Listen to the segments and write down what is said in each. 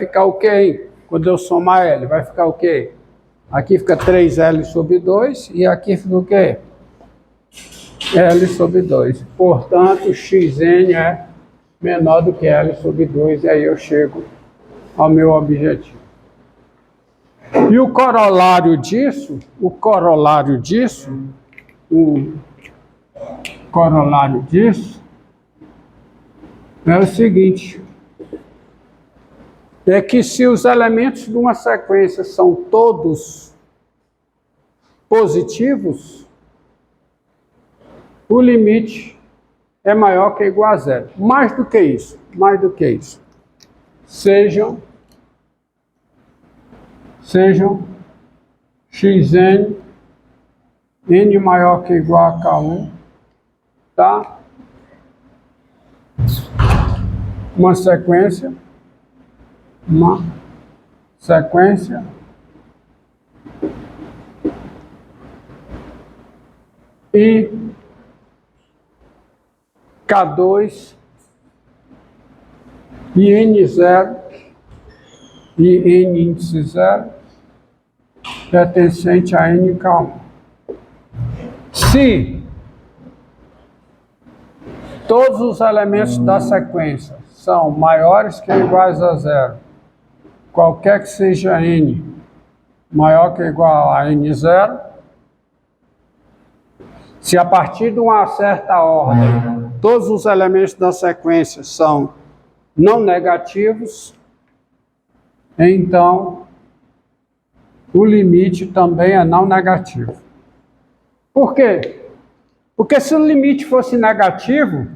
ficar o quê, hein? Quando eu somar L, vai ficar o quê? Aqui fica 3L sobre 2 e aqui fica o quê? L sobre 2. Portanto, Xn é menor do que L sobre 2 e aí eu chego ao meu objetivo. E o corolário disso é o seguinte, é que se os elementos de uma sequência são todos positivos, o limite é maior que ou igual a zero. Mais do que isso, sejam Xn, n maior que ou igual a K1, tá? Uma sequência e K2 e N0 e N índice 0 pertencente a NK1. Se todos os elementos da sequência são maiores que ou iguais a zero, qualquer que seja N maior que ou igual a N0, se a partir de uma certa ordem todos os elementos da sequência são não negativos, então o limite também é não negativo. Por quê? Porque se o limite fosse negativo,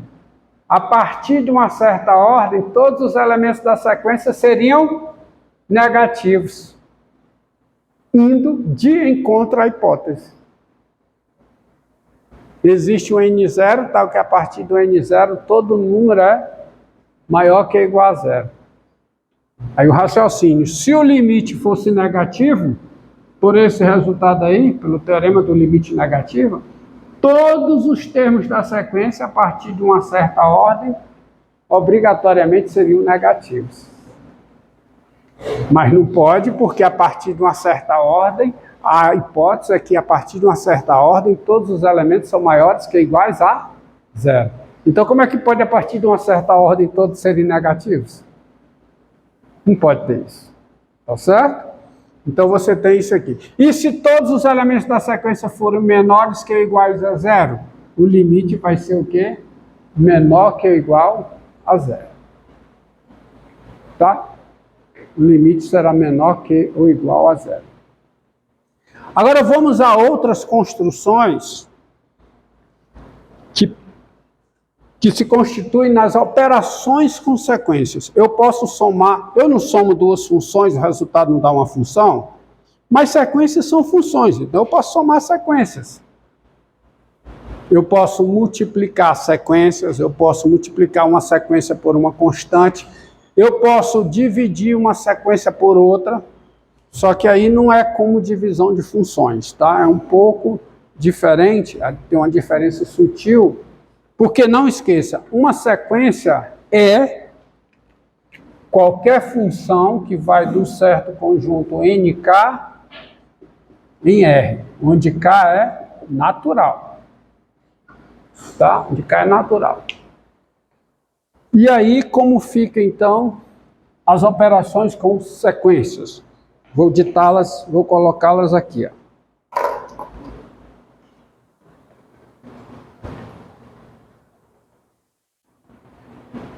a partir de uma certa ordem, todos os elementos da sequência seriam negativos, indo de encontro à hipótese. Existe um N0, tal que a partir do N0 todo número é maior que ou igual a zero. Aí o raciocínio, se o limite fosse negativo, por esse resultado aí, pelo teorema do limite negativo, todos os termos da sequência, a partir de uma certa ordem, obrigatoriamente seriam negativos. Mas não pode, porque a partir de uma certa ordem, a hipótese é que a partir de uma certa ordem, todos os elementos são maiores que ou iguais a zero. Então, como é que pode, a partir de uma certa ordem, todos serem negativos? Não pode ter isso. Tá certo? Então, você tem isso aqui. E se todos os elementos da sequência forem menores que ou iguais a zero, o limite vai ser o quê? Menor que ou igual a zero. Tá? O limite será menor que ou igual a zero. Agora, vamos a outras construções que se constituem nas operações com sequências. Eu posso somar, eu não somo duas funções, o resultado não dá uma função, mas sequências são funções, então eu posso somar sequências. Eu posso multiplicar sequências, eu posso multiplicar uma sequência por uma constante, eu posso dividir uma sequência por outra, só que aí não é como divisão de funções, tá? É um pouco diferente, tem uma diferença sutil. Porque não esqueça, uma sequência é qualquer função que vai de um certo conjunto NK em R, onde K é natural. Tá? Onde K é natural. E aí, como fica então as operações com sequências? Vou ditá-las, vou colocá-las aqui, ó.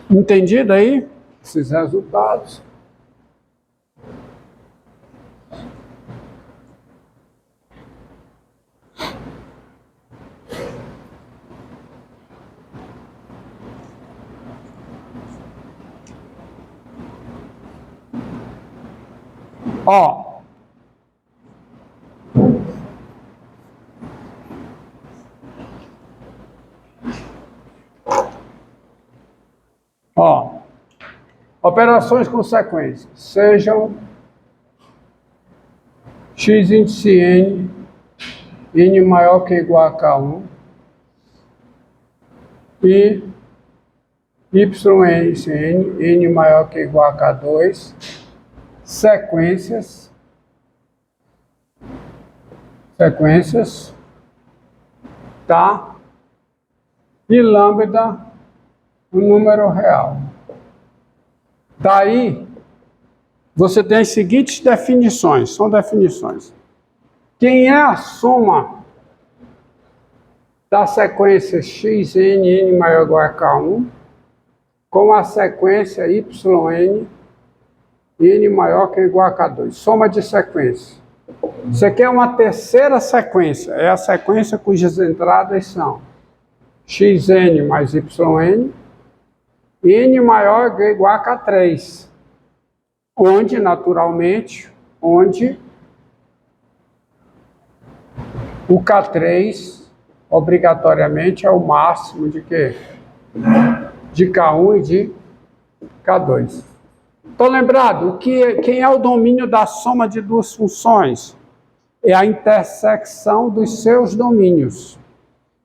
Entendido aí esses resultados? Ó, operações com sequência, sejam x índice n, n maior que ou igual a K1, e y índice n, n maior que ou igual a K2, sequências tá? E lambda, o número real. Daí, você tem as seguintes definições, são definições. Quem é a soma da sequência xn, n maior ou igual a k1, com a sequência yn, n maior que ou igual a k2. Soma de sequência. Isso aqui é uma terceira sequência, é a sequência cujas entradas são xn mais yn, n maior ou igual a k3, onde, naturalmente, o K3, obrigatoriamente, é o máximo de quê? De K1 e de K2. Estou lembrado, quem é o domínio da soma de duas funções? É a intersecção dos seus domínios.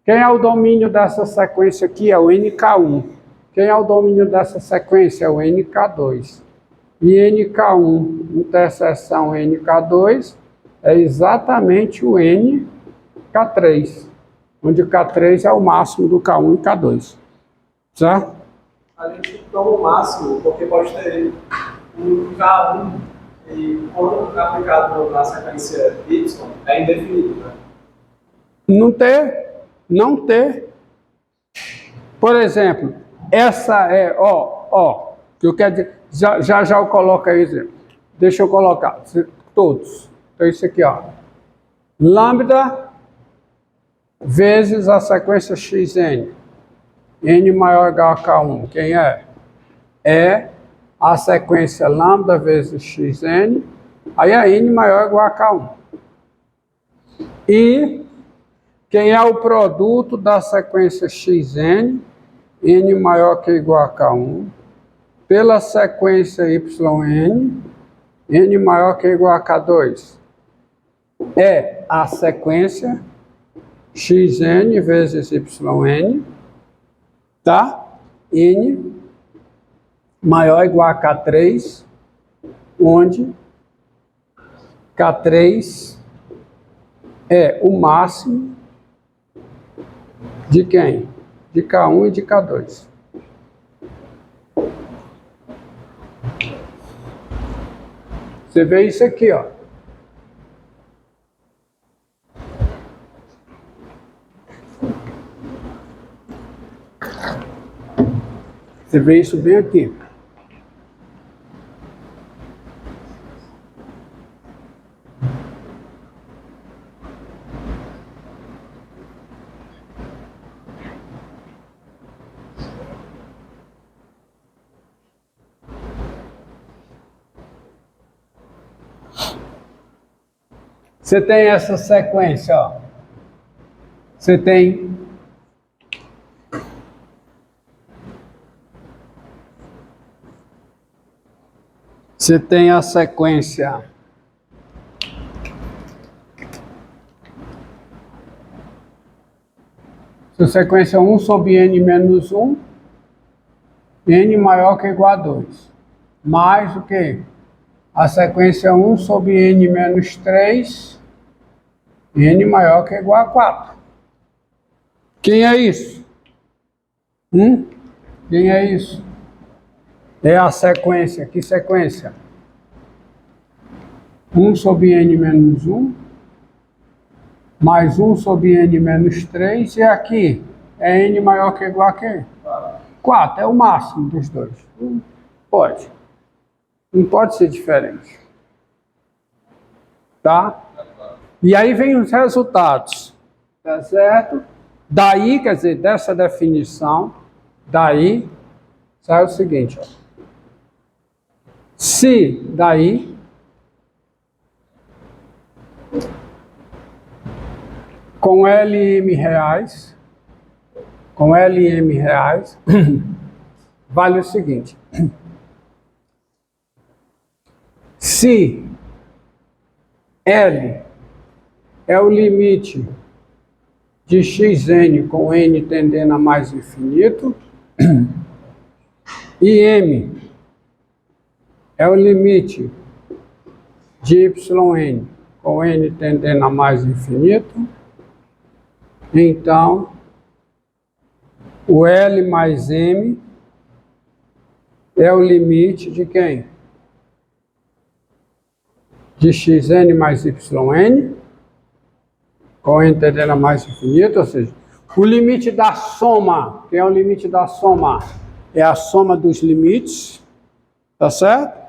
Quem é o domínio dessa sequência aqui? É o NK1. Quem é o domínio dessa sequência? É o NK2. E NK1, interseção NK2, é exatamente o NK3, onde o K3 é o máximo do K1 e K2. Certo? A gente toma o máximo, porque pode ter um K1 e quando aplicado na sequência Y, é indefinido, né? Não ter. Por exemplo, essa é, que eu quero dizer, já eu coloco aí, exemplo. Deixa eu colocar, todos. Então isso aqui, ó. Lambda vezes a sequência xn, n maior ou igual a k1. Quem é? É a sequência lambda vezes xn, aí é n maior ou igual a k1. E quem é o produto da sequência xn, n maior que ou igual a k1, pela sequência yn, n maior que ou igual a k2. É a sequência xn vezes yn, tá? N maior ou igual a K3, onde K3 é o máximo de quem? De K1 e de K2. Você vê isso aqui, ó. Você vê isso bem aqui. Você tem essa sequência, ó. Você tem a sequência sequência 1 sobre n menos 1, n maior que ou igual a 2, mais o que? A sequência 1 sobre n menos 3, n maior que ou igual a 4. Quem é isso? Quem é isso? É a sequência, que sequência? 1 sobre n menos 1, mais 1 sobre n menos 3, e aqui é n maior que ou igual a quê? 4, é o máximo dos dois. Pode. Não pode ser diferente. Tá? E aí vem os resultados. Tá certo? Daí, quer dizer, dessa definição, daí sai o seguinte, ó. Se daí com LM reais, vale o seguinte. Se L é o limite de xn com n tendendo a mais infinito, e M é o limite de yn, com n tendendo a mais infinito, então o L mais M é o limite de quem? De xn mais yn, com n tendendo a mais infinito, ou seja, o limite da soma, que é o limite da soma? É a soma dos limites, tá certo?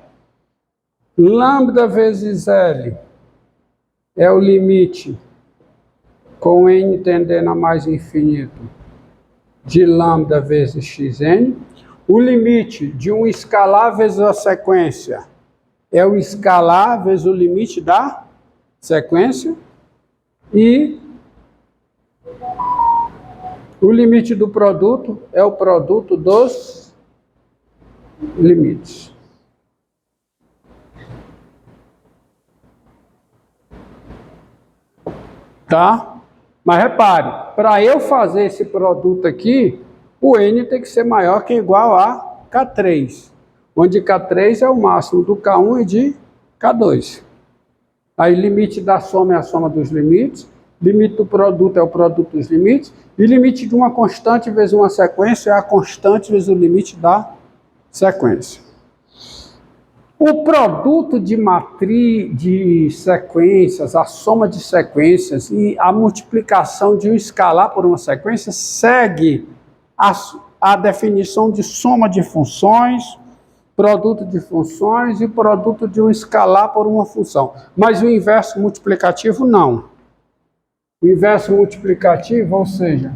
Lambda vezes L é o limite com n tendendo a mais infinito de lambda vezes xn. O limite de um escalar vezes a sequência é o escalar vezes o limite da sequência. E o limite do produto é o produto dos limites. Tá? Mas repare, para eu fazer esse produto aqui, o N tem que ser maior que ou igual a K3, onde K3 é o máximo do K1 e de K2. Aí limite da soma é a soma dos limites, limite do produto é o produto dos limites, e limite de uma constante vezes uma sequência é a constante vezes o limite da sequência. O produto de matriz de sequências, a soma de sequências e a multiplicação de um escalar por uma sequência segue a definição de soma de funções, produto de funções e produto de um escalar por uma função. Mas o inverso multiplicativo não. O inverso multiplicativo, ou seja,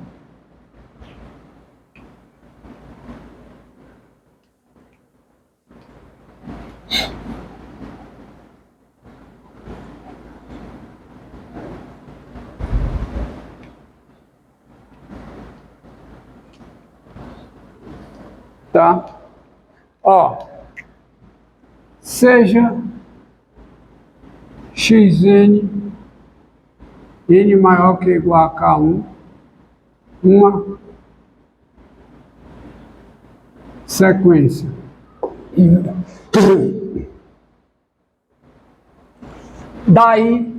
tá? Ó, seja xn n maior que ou igual a K1, uma sequência. Daí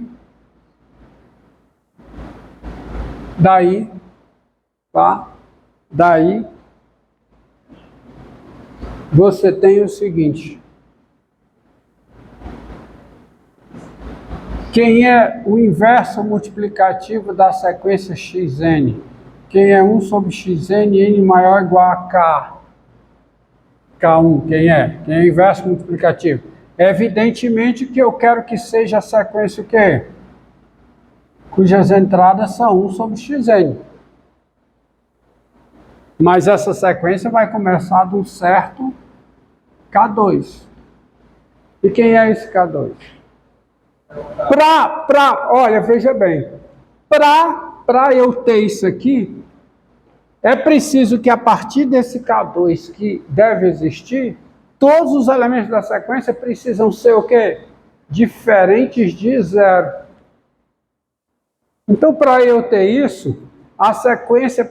você tem o seguinte: quem é o inverso multiplicativo da sequência xn? Quem é 1 sobre xn, n maior ou igual a k? K1, quem é? Quem é o inverso multiplicativo? Evidentemente que eu quero que seja a sequência o quê? Cujas entradas são 1 sobre xn. Mas essa sequência vai começar de um certo K2. E quem é esse K2? Olha, veja bem, para eu ter isso aqui, é preciso que a partir desse K2 que deve existir, todos os elementos da sequência precisam ser o quê? Diferentes de zero. Então, para eu ter isso, a sequência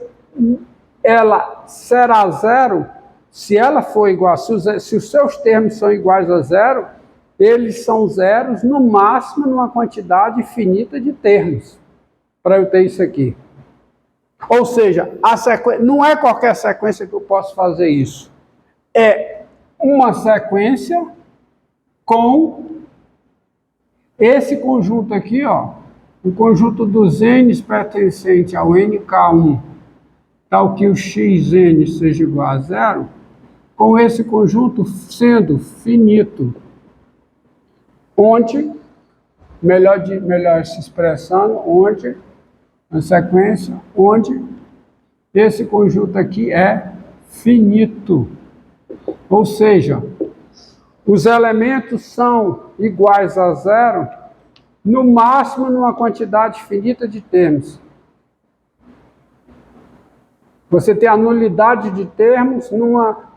ela será zero se ela for igual, se os seus termos são iguais a zero, eles são zeros no máximo numa quantidade finita de termos, para eu ter isso aqui. Ou seja, a sequência, não é qualquer sequência que eu posso fazer isso. É uma sequência com esse conjunto aqui, ó, o conjunto dos n's pertencente ao nk1, tal que o xn seja igual a zero, com esse conjunto sendo finito, onde, melhor se expressando, onde, na sequência, onde esse conjunto aqui é finito. Ou seja, os elementos são iguais a zero, no máximo numa quantidade finita de termos. Você tem a nulidade de termos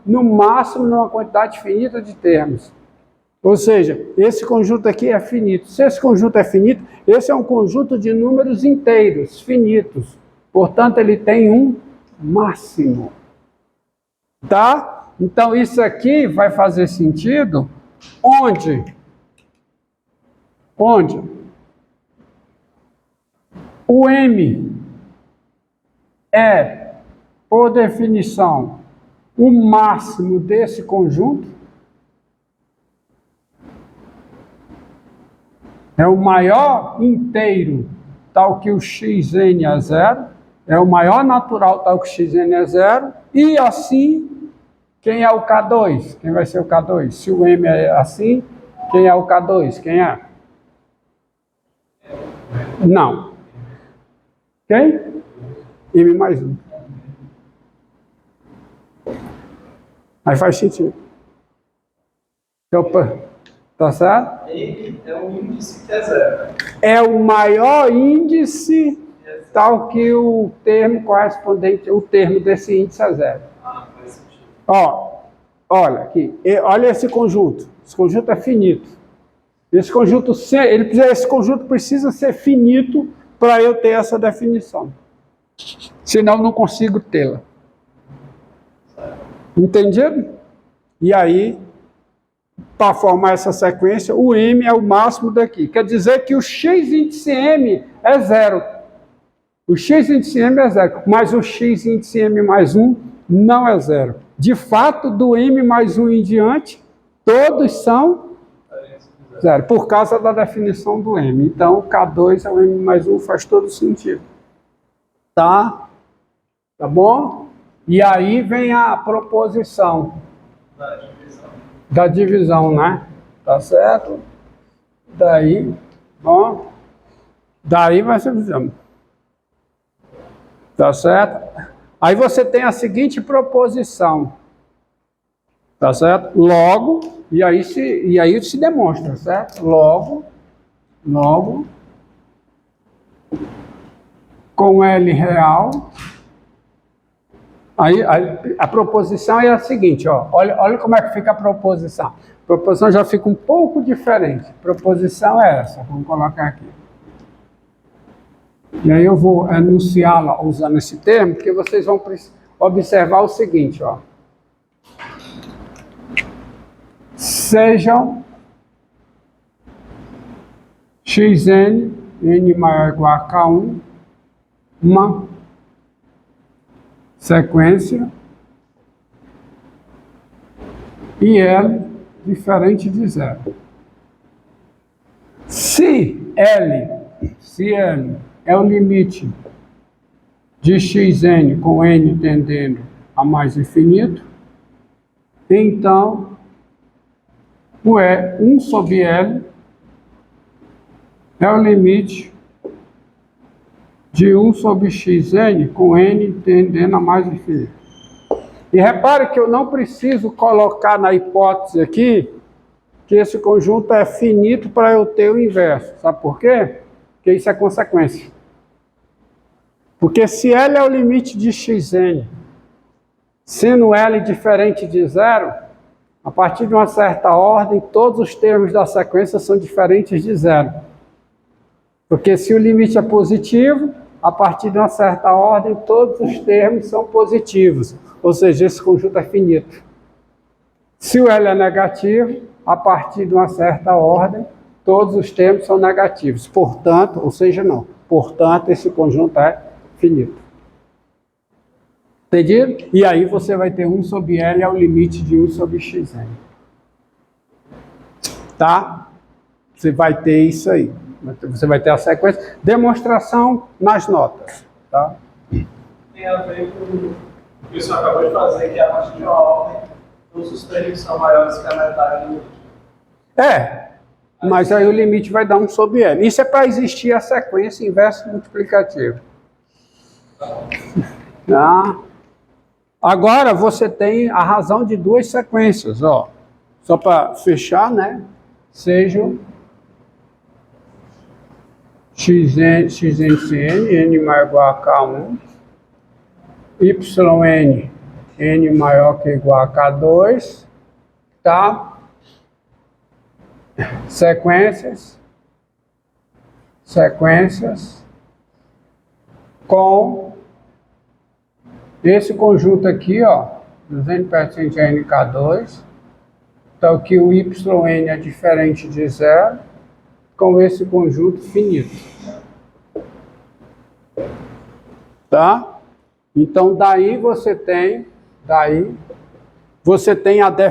no máximo numa quantidade finita de termos. Ou seja, esse conjunto aqui é finito. Se esse conjunto é finito, esse é um conjunto de números inteiros, finitos. Portanto, ele tem um máximo. Tá? Então, isso aqui vai fazer sentido onde onde o M é, por definição, o máximo desse conjunto, é o maior inteiro, tal que o xn é zero, é o maior natural, tal que o xn é zero, e assim, quem é o K2? Quem vai ser o K2? Se o M é assim, quem é o K2? Quem é? Não. Quem? M mais 1. Aí faz sentido. Opa, tá certo? M é um índice que é zero. É o maior índice, tal que o termo correspondente, o termo desse índice é zero. Ah, faz sentido. Ó, olha aqui, olha esse conjunto. Esse conjunto é finito. Esse conjunto precisa ser finito para eu ter essa definição. Senão eu não consigo tê-la. Entendido? E aí, para formar essa sequência, o M é o máximo daqui. Quer dizer que o x índice M é zero. O x índice M é zero, mas o x índice M mais 1 não é zero. De fato, do M mais 1 em diante, todos são zero, por causa da definição do M. Então, K2 é o M mais 1, faz todo sentido. Tá? Tá bom? E aí vem a proposição da divisão, né? Tá certo? Daí, bom, daí vai ser divisão. Tá certo? Aí você tem a seguinte proposição. Tá certo? Logo, e aí se demonstra, certo? Logo, com L real. Aí a proposição é a seguinte, ó. Olha como é que fica a proposição. A proposição já fica um pouco diferente. A proposição é essa, vamos colocar aqui. E aí eu vou enunciá-la usando esse termo, porque vocês vão observar o seguinte, ó. Sejam xn, n maior ou igual a k1, uma sequência e L diferente de zero. Se L é o limite de xn com n tendendo a mais infinito, então o 1 sobre L é o limite de 1 sobre xn com n tendendo a mais infinito. E repare que eu não preciso colocar na hipótese aqui que esse conjunto é finito para eu ter o inverso. Sabe por quê? Porque isso é consequência. Porque se L é o limite de xn, sendo L diferente de zero, a partir de uma certa ordem, todos os termos da sequência são diferentes de zero. Porque se o limite é positivo, a partir de uma certa ordem, todos os termos são positivos. Ou seja, esse conjunto é finito. Se o L é negativo, a partir de uma certa ordem, todos os termos são negativos. Portanto, ou seja, não. Portanto, esse conjunto é finito. Entendido? E aí você vai ter 1 sobre L é o limite de 1 sobre xn. Tá? Você vai ter isso aí. Você vai ter a sequência. Demonstração nas notas. Tá? Tem a ver com o que o senhor acabou de fazer, que a partir de uma ordem, todos os termos são maiores que a metade do limite. Mas aí o limite vai dar 1 sobre L. Isso é para existir a sequência inverso multiplicativa. Tá? Agora você tem a razão de duas sequências, ó. Só para fechar, né? Sejam xn, n maior ou igual a k1, yn, n maior que igual a k2, tá? Sequências com esse conjunto aqui, ó, 200 percent NK2, então que o YN é diferente de zero, com esse conjunto finito. Tá? Então, daí você tem a definição